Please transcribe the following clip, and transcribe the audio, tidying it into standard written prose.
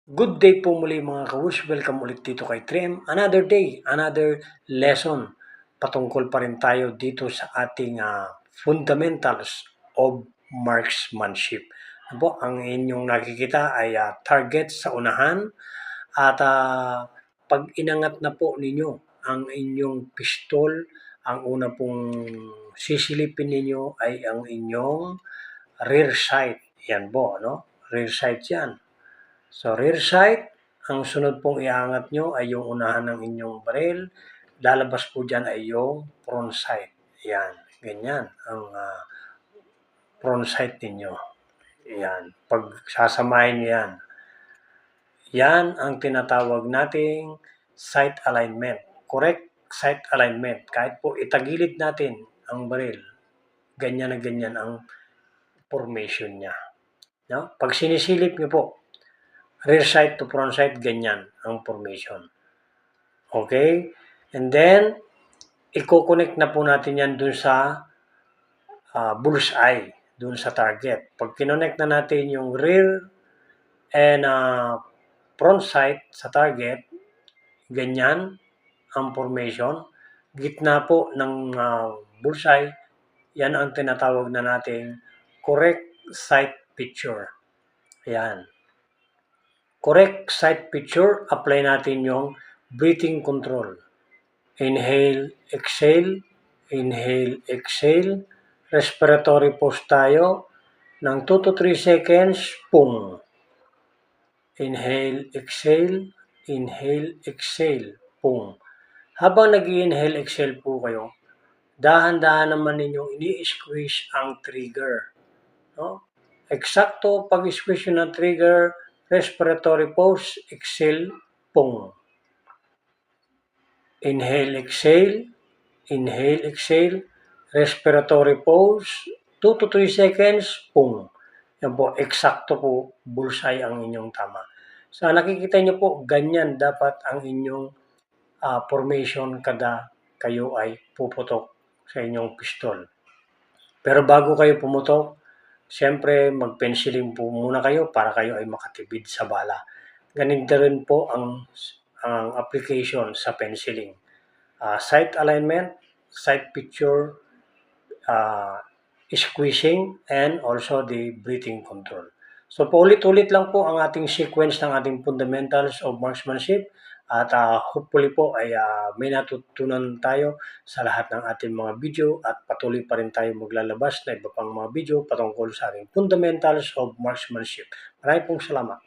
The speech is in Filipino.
Good day po muli mga ka-Wush. Welcome ulit dito kay Trim. Another day, another lesson. Patungkol pa rin tayo dito sa ating fundamentals of marksmanship. Ano po, ang inyong nakikita ay target sa unahan at pag inangat na po ninyo ang inyong pistol, ang una pong sisilipin ninyo ay ang inyong rear sight. Yan po, no? Rear sight yan. So, rear sight, ang sunod pong iangat nyo ay yung unahan ng inyong baril. Lalabas po dyan ay yung front sight. Yan, ganyan ang front sight ninyo. Yan, pag sasamahin nyo yan. Yan ang tinatawag nating sight alignment. Correct sight alignment. Kahit po itagilid natin ang baril, ganyan na ganyan ang formation niya. No? Pag sinisilip nyo po, rear sight to front sight, ganyan ang formation. Okay? And then, i-connect na po natin yan dun sa bullseye, dun sa target. Pag kinonnect na natin yung rear and front sight sa target, ganyan ang formation. Gitna po ng bullseye, yan ang tinatawag na nating correct sight picture. Ayan. Correct sight picture, apply natin yung breathing control. Inhale, exhale, inhale, exhale. Respiratory pause tayo ng 2 to 3 seconds, pum. Inhale, exhale, inhale, exhale, pum. Habang nag-inhale, exhale po kayo, dahan-dahan naman ninyong ini-squeeze ang trigger. No? Eksakto pag-squeeze nyo ng trigger, respiratory pause, exhale, pum. Inhale, exhale, inhale, exhale, respiratory pause, 2 to 3 seconds, pum. Yan po, eksakto po, bullseye ang inyong tama. So nakikita nyo po, ganyan dapat ang inyong formation kada kayo ay puputok sa inyong pistol. Pero bago kayo pumutok, siyempre mag-penciling po muna kayo para kayo ay makatipid sa bala. Ganito rin po ang application sa penciling. Sight alignment, sight picture, squeezing, and also the breathing control. So paulit-ulit lang po ang ating sequence ng ating fundamentals of marksmanship at hopefully po ay may natutunan tayo sa lahat ng ating mga video at patuloy pa rin tayo maglalabas na iba pang mga video patungkol sa ating fundamentals of marksmanship. Maraming pong salamat.